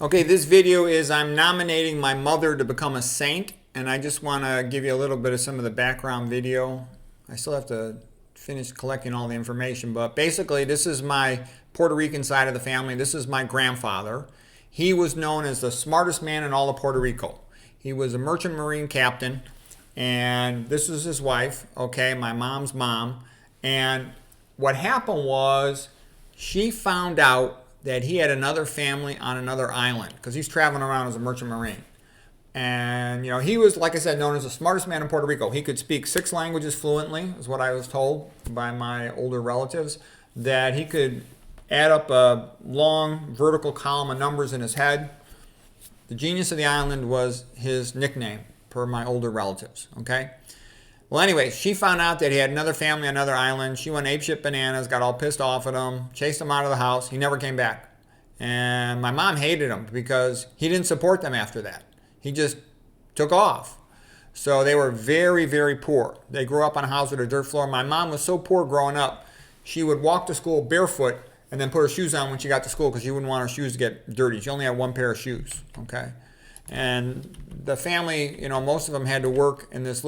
Okay, this video is I'm nominating my mother to become a saint, and I just want to give you a little bit of some of the background video. I still have to finish collecting all the information, but basically this is my Puerto Rican side of the family. This is my grandfather. He was known as the smartest man in all of Puerto Rico. He was a merchant marine captain, and this is his wife, okay, my mom's mom. And what happened was she found out that he had another family on another island because he's traveling around as a merchant marine. And, he was, like I said, known as the smartest man in Puerto Rico. He could speak 6 languages fluently, is what I was told by my older relatives, that he could add up a long vertical column of numbers in his head. The genius of the island was his nickname, per my older relatives, okay? Well, anyway, she found out that he had another family on another island. She went apeshit bananas, got all pissed off at him, chased him out of the house. He never came back. And my mom hated him because he didn't support them after that. He just took off. So they were very, very poor. They grew up on a house with a dirt floor. My mom was so poor growing up, she would walk to school barefoot and then put her shoes on when she got to school because she wouldn't want her shoes to get dirty. She only had one pair of shoes, okay? And the family, most of them had to work in this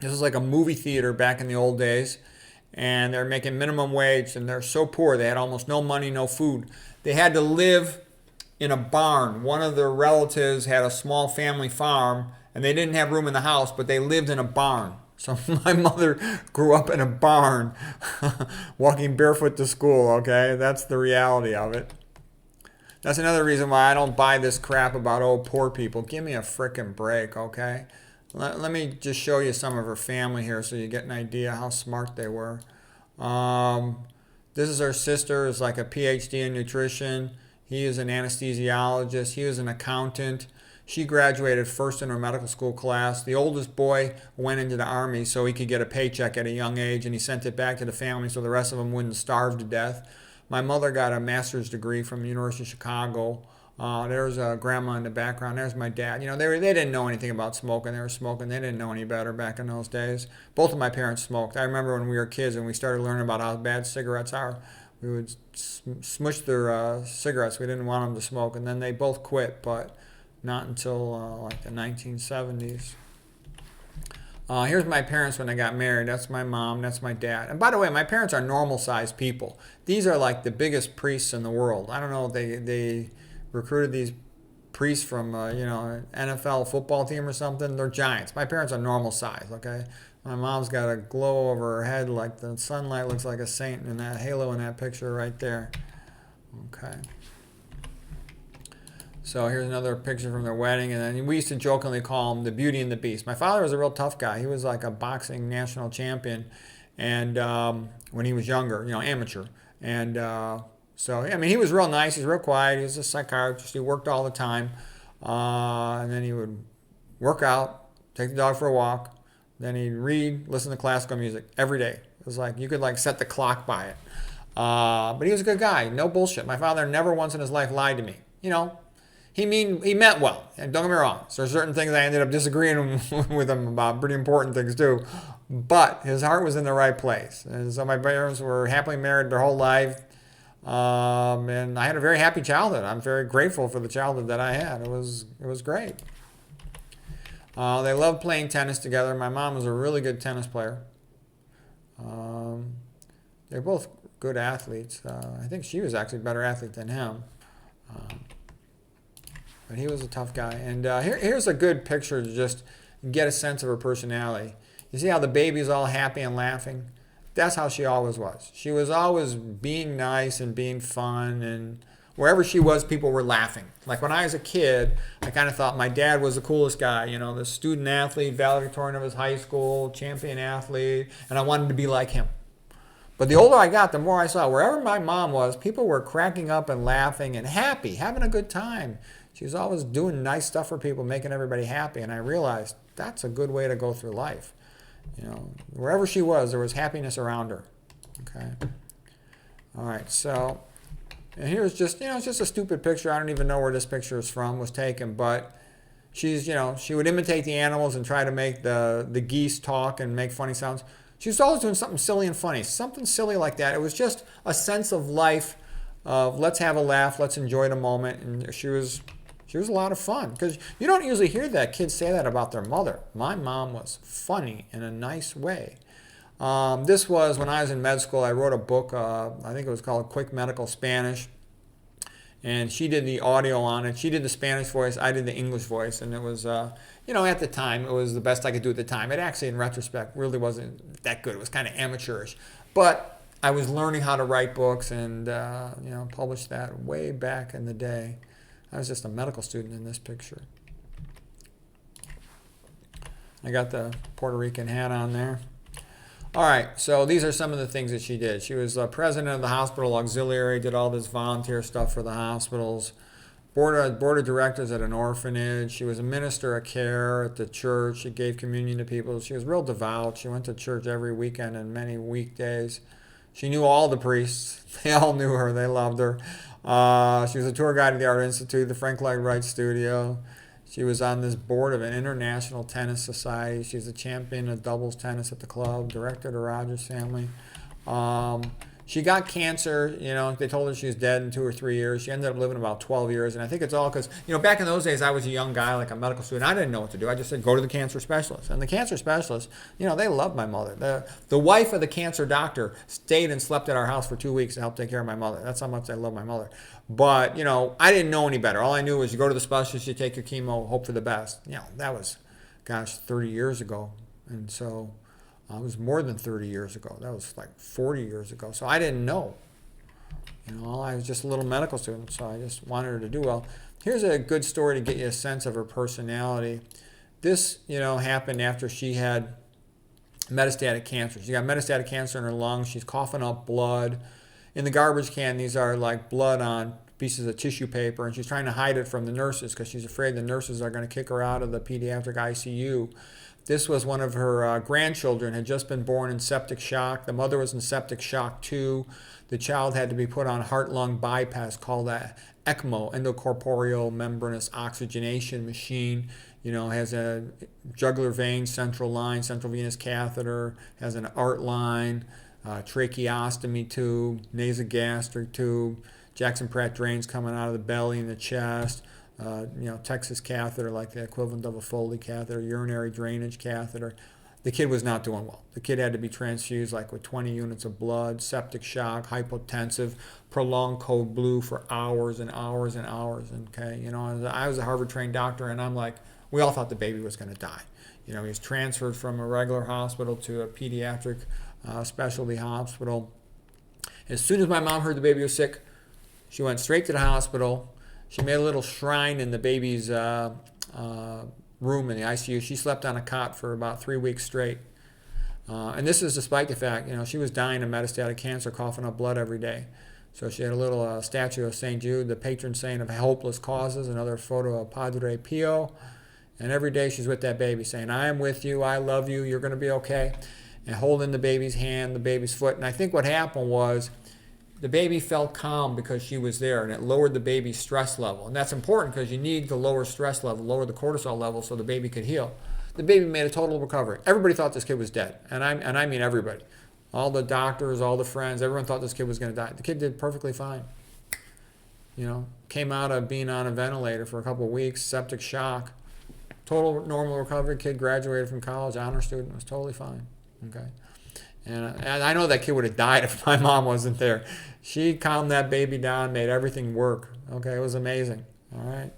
was like a movie theater back in the old days, and they're making minimum wage, and they're so poor. They had almost no money, no food. They had to live in a barn. One of their relatives had a small family farm, and they didn't have room in the house, but they lived in a barn. So my mother grew up in a barn, walking barefoot to school, okay? That's the reality of it. That's another reason why I don't buy this crap about, poor people. Give me a frickin' break, okay? Let me just show you some of her family here so you get an idea how smart they were. This is her sister, is like a PhD in nutrition. He is an anesthesiologist. He was an accountant. She graduated first in her medical school class. The oldest boy went into the army so he could get a paycheck at a young age, and he sent it back to the family so the rest of them wouldn't starve to death. My mother got a master's degree from the University of Chicago. There's a grandma in the background. There's my dad. They didn't know anything about smoking. They were smoking. They didn't know any better back in those days. Both of my parents smoked. I remember when we were kids and we started learning about how bad cigarettes are. We would smush their cigarettes. We didn't want them to smoke. And then they both quit, but not until like the 1970s. Here's my parents when they got married. That's my mom. That's my dad. And by the way, my parents are normal-sized people. These are like the biggest priests in the world. I don't know if they recruited these priests from an NFL football team or something. They're giants. My parents are normal size, okay? My mom's got a glow over her head like the sunlight, looks like a saint in that halo in that picture right there. Okay. So here's another picture from their wedding, and then we used to jokingly call him the Beauty and the Beast. My father was a real tough guy. He was like a boxing national champion, and when he was younger, amateur. And so, he was real nice. He's real quiet. He was a psychiatrist. He worked all the time. And then he would work out, take the dog for a walk. Then he'd read, listen to classical music every day. It was like you could set the clock by it. But he was a good guy. No bullshit. My father never once in his life lied to me. He meant well. And don't get me wrong. So there's certain things I ended up disagreeing with him about, pretty important things too. But his heart was in the right place. And so my parents were happily married their whole life. And I had a very happy childhood. I'm very grateful for the childhood that I had. It was great. They loved playing tennis together. My mom was a really good tennis player. They're both good athletes. I think she was actually a better athlete than him. But he was a tough guy. And here's a good picture to just get a sense of her personality. You see how the baby's all happy and laughing? That's how she always was. She was always being nice and being fun, and wherever she was, people were laughing. Like when I was a kid, I kind of thought my dad was the coolest guy, the student athlete, valedictorian of his high school, champion athlete, and I wanted to be like him. But the older I got, the more I saw wherever my mom was, people were cracking up and laughing and happy, having a good time. She was always doing nice stuff for people, making everybody happy, and I realized that's a good way to go through life. Wherever she was, there was happiness around her. Okay. All right. So, and here's just, it's just a stupid picture. I don't even know where this picture is from, was taken, but she's, she would imitate the animals and try to make the geese talk and make funny sounds. She was always doing something silly and funny, something silly like that. It was just a sense of life of let's have a laugh, let's enjoy the moment. And she was a lot of fun, because you don't usually hear that kids say that about their mother. My mom was funny in a nice way. This was when I was in med school. I wrote a book, I think it was called Quick Medical Spanish, and she did the audio on it. She did the Spanish voice, I did the English voice, and it was, at the time, it was the best I could do at the time. It actually, in retrospect, really wasn't that good. It was kind of amateurish. But I was learning how to write books and, published that way back in the day. I was just a medical student in this picture. I got the Puerto Rican hat on there. All right, so these are some of the things that she did. She was president of the hospital auxiliary, did all this volunteer stuff for the hospitals, board of directors at an orphanage. She was a minister of care at the church. She gave communion to people. She was real devout. She went to church every weekend and many weekdays. She knew all the priests. They all knew her. They loved her. She was a tour guide at the Art Institute, the Frank Lloyd Wright Studio. She was on this board of an international tennis society. She's a champion of doubles tennis at the club, director of the Rogers family. She got cancer. They told her she was dead in 2 or 3 years. She ended up living about 12 years. And I think it's all because, back in those days, I was a young guy, like a medical student. I didn't know what to do. I just said, go to the cancer specialist. And the cancer specialist, they loved my mother. The wife of the cancer doctor stayed and slept at our house for 2 weeks to help take care of my mother. That's how much I love my mother. But, I didn't know any better. All I knew was you go to the specialist, you take your chemo, hope for the best. That was, 30 years ago. And so it was more than 30 years ago. That was like 40 years ago. So I didn't know. I was just a little medical student, so I just wanted her to do well. Here's a good story to get you a sense of her personality. This, happened after she had metastatic cancer. She got metastatic cancer in her lungs. She's coughing up blood. In the garbage can, these are like blood on pieces of tissue paper, and she's trying to hide it from the nurses because she's afraid the nurses are going to kick her out of the pediatric ICU. This was one of her grandchildren, had just been born in septic shock. The mother was in septic shock too. The child had to be put on heart-lung bypass, called that ECMO, endocorporeal membranous oxygenation machine. Has a jugular vein, central line, central venous catheter, has an art line, tracheostomy tube, nasogastric tube, Jackson Pratt drains coming out of the belly and the chest. Texas catheter, like the equivalent of a Foley catheter, urinary drainage catheter. The kid was not doing well. The kid had to be transfused like with 20 units of blood, septic shock, hypotensive, prolonged code blue for hours and hours and hours. Okay, I was a Harvard-trained doctor, and I'm like, we all thought the baby was going to die. He was transferred from a regular hospital to a pediatric specialty hospital. As soon as my mom heard the baby was sick, she went straight to the hospital. She made a little shrine in the baby's room in the ICU. She slept on a cot for about 3 weeks straight. And this is despite the fact, she was dying of metastatic cancer, coughing up blood every day. So she had a little statue of St. Jude, the patron saint of hopeless causes, another photo of Padre Pio. And every day she's with that baby saying, I am with you, I love you, you're going to be okay. And holding the baby's hand, the baby's foot. And I think what happened was, the baby felt calm because she was there, and it lowered the baby's stress level. And that's important because you need to lower stress level, lower the cortisol level so the baby could heal. The baby made a total recovery. Everybody thought this kid was dead, and I mean everybody. All the doctors, all the friends, everyone thought this kid was going to die. The kid did perfectly fine. Came out of being on a ventilator for a couple of weeks, septic shock, total normal recovery. Kid graduated from college, honor student, was totally fine. Okay. And I know that kid would have died if my mom wasn't there. She calmed that baby down, made everything work. Okay, it was amazing. All right.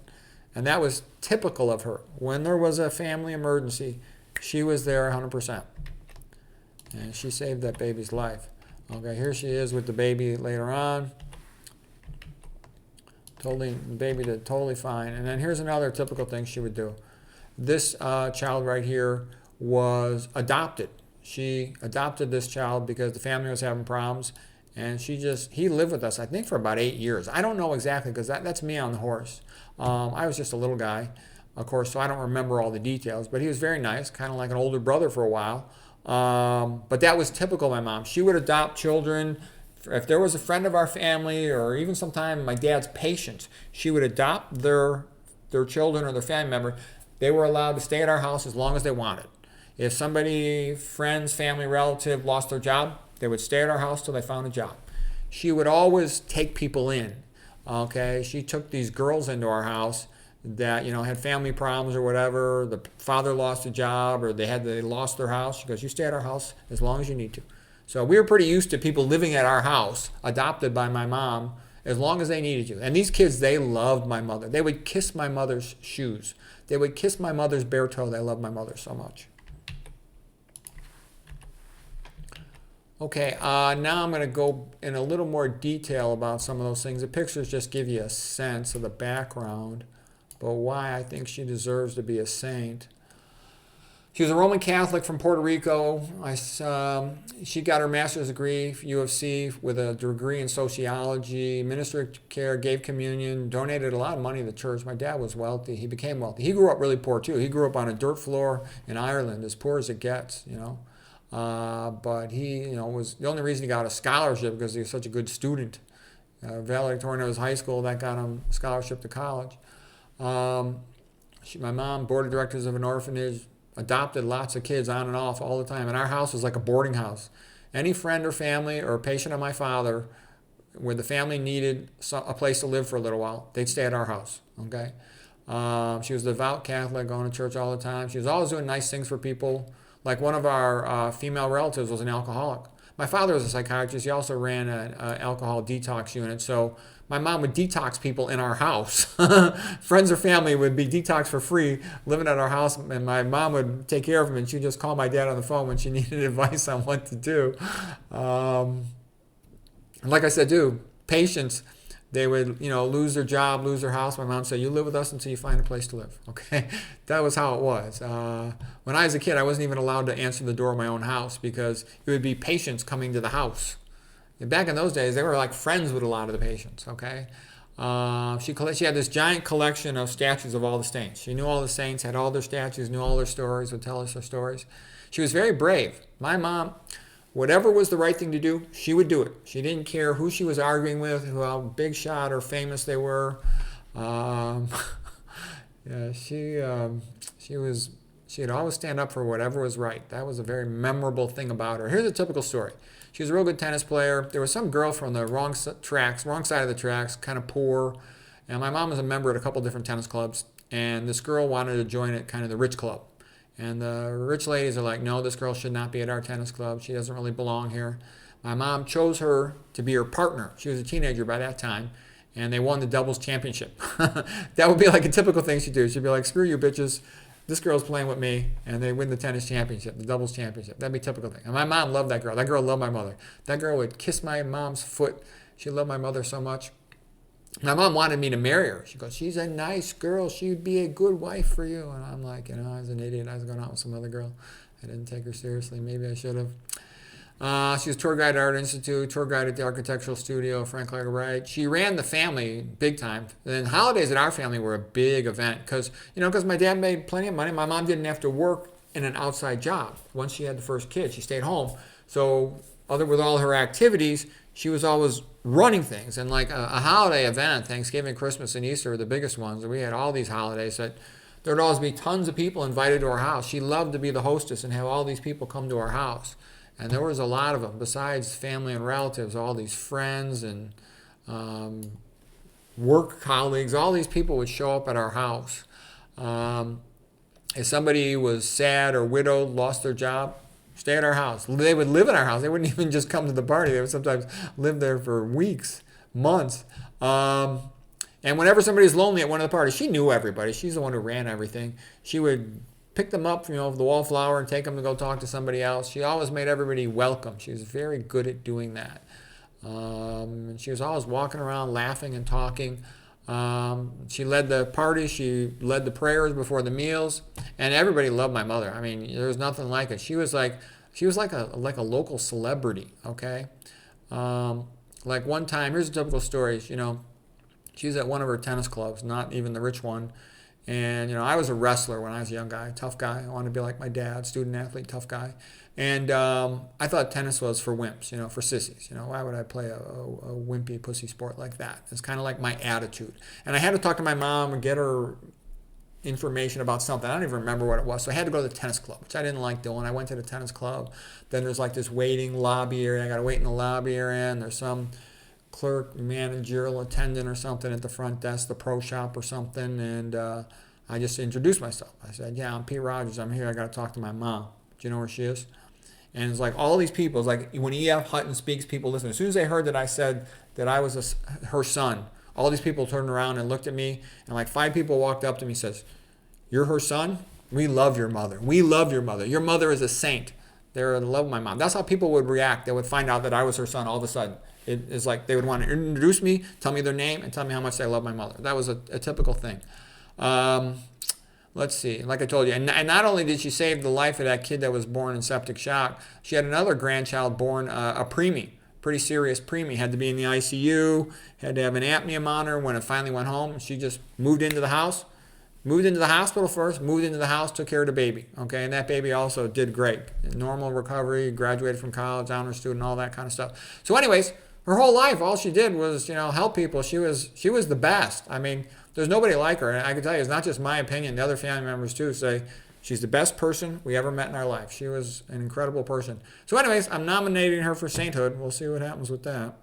And that was typical of her. When there was a family emergency, she was there 100%. And she saved that baby's life. Okay, here she is with the baby later on. The baby did totally fine. And then here's another typical thing she would do. This child right here was adopted. She adopted this child because the family was having problems, and he lived with us, I think, for about 8 years. I don't know exactly because that's me on the horse. I was just a little guy, of course, so I don't remember all the details, but he was very nice, kind of like an older brother for a while. But that was typical of my mom. She would adopt children. If there was a friend of our family, or even sometime my dad's patient, she would adopt their children or their family member. They were allowed to stay at our house as long as they wanted. If somebody, friends, family, relative, lost their job, they would stay at our house till they found a job. she would always take people in. Okay, she took these girls into our house that had family problems or whatever. The father lost a job or they lost their house. She goes, you stay at our house as long as you need to. So we were pretty used to people living at our house, adopted by my mom, as long as they needed to. And these kids, they loved my mother. They would kiss my mother's shoes. They would kiss my mother's bare toe. They loved my mother so much. Okay, now I'm going to go in a little more detail about some of those things. The pictures just give you a sense of the background, but why I think she deserves to be a saint. She was a Roman Catholic from Puerto Rico. She got her master's degree, U of C, with a degree in sociology, ministered of care, gave communion, donated a lot of money to the church. My dad was wealthy. He became wealthy. He grew up really poor, too. He grew up on a dirt floor in Ireland, as poor as it gets, but he, was the only reason he got a scholarship because he was such a good student. Valedictorian of his high school, that got him a scholarship to college. My mom, board of directors of an orphanage, adopted lots of kids on and off all the time. And our house was like a boarding house. Any friend or family or patient of my father, where the family needed a place to live for a little while, they'd stay at our house. Okay. She was a devout Catholic, going to church all the time. She was always doing nice things for people. Like one of our female relatives was an alcoholic. My father was a psychiatrist. He also ran an alcohol detox unit. So my mom would detox people in our house. Friends or family would be detoxed for free, living at our house, and my mom would take care of them, and she'd just call my dad on the phone when she needed advice on what to do. And like I said, too, patients, they would, lose their job, lose their house. My mom said, you live with us until you find a place to live. Okay, that was how it was. When I was a kid, I wasn't even allowed to answer the door of my own house because it would be patients coming to the house. And back in those days, they were like friends with a lot of the patients. Okay, she had this giant collection of statues of all the saints. She knew all the saints, had all their statues, knew all their stories, would tell us their stories. She was very brave. My mom, whatever was the right thing to do, she would do it. She didn't care who she was arguing with, how big shot or famous they were. She'd always stand up for whatever was right. That was a very memorable thing about her. Here's a typical story. She was a real good tennis player. There was some girl from the wrong side of the tracks, kind of poor. And my mom was a member at a couple different tennis clubs. And this girl wanted to join at kind of the rich club. And the rich ladies are like, no, this girl should not be at our tennis club. She doesn't really belong here. My mom chose her to be her partner. She was a teenager by that time. And they won the doubles championship. That would be like a typical thing she'd do. She'd be like, screw you bitches. This girl's playing with me, and they win the tennis championship, the doubles championship. That'd be a typical thing. And my mom loved that girl. That girl loved my mother. That girl would kiss my mom's foot. She loved my mother so much. My mom wanted me to marry her. She goes, she's a nice girl. She'd be a good wife for you. And I'm like, I was an idiot. I was going out with some other girl. I didn't take her seriously. Maybe I should have. She was tour guide at Art Institute, tour guide at the Architectural Studio, Frank Lloyd Wright. She ran the family big time. And then holidays at our family were a big event because my dad made plenty of money. My mom didn't have to work in an outside job. Once she had the first kid, she stayed home. So with all her activities, she was always running things. And like a holiday event, Thanksgiving, Christmas, and Easter were the biggest ones. We had all these holidays that there would always be tons of people invited to our house. She loved to be the hostess and have all these people come to our house. And there was a lot of them, besides family and relatives, all these friends and work colleagues. All these people would show up at our house. If somebody was sad or widowed, lost their job, stay at our house. They would live in our house. They wouldn't even just come to the party. They would sometimes live there for weeks, months. And whenever somebody was lonely at one of the parties, she knew everybody. She's the one who ran everything. She would pick them up, the wallflower, and take them to go talk to somebody else. She always made everybody welcome. She was very good at doing that. And she was always walking around laughing and talking. She led the party. She led the prayers before the meals, and everybody loved my mother. I mean, there was nothing like it. She was like a local celebrity. Okay, like one time, here's a typical story. She was at one of her tennis clubs, not even the rich one. And, I was a wrestler when I was a young guy, tough guy. I wanted to be like my dad, student athlete, tough guy. And I thought tennis was for wimps, for sissies. Why would I play a wimpy pussy sport like that? It's kind of like my attitude. And I had to talk to my mom and get her information about something. I don't even remember what it was. So I had to go to the tennis club, which I didn't like doing. I went to the tennis club. Then there's like this waiting lobby area. I got to wait in the lobby area. And there's some clerk, managerial attendant or something at the front desk, the pro shop or something, and I just introduced myself. I said, yeah, I'm Pete Rogers. I'm here. I got to talk to my mom. Do you know where she is? And it's like all these people, it's like when E.F. Hutton speaks, people listen. As soon as they heard that I said that I was her son, all these people turned around and looked at me, and like 5 people walked up to me and says, you're her son? We love your mother. We love your mother. Your mother is a saint. They're in love with my mom. That's how people would react. They would find out that I was her son all of a sudden. It is like they would want to introduce me, tell me their name, and tell me how much they love my mother. That was a typical thing. Let's see. Like I told you, and not only did she save the life of that kid that was born in septic shock, she had another grandchild born a preemie, pretty serious preemie. Had to be in the ICU, had to have an apnea monitor. When it finally went home, she just moved into the house. Moved into the hospital first, moved into the house, took care of the baby. Okay, and that baby also did great. Normal recovery, graduated from college, honor student, all that kind of stuff. So anyways, her whole life, all she did was, help people. She was the best. I mean, there's nobody like her. And I can tell you, it's not just my opinion. The other family members too say she's the best person we ever met in our life. She was an incredible person. So anyways, I'm nominating her for sainthood. We'll see what happens with that.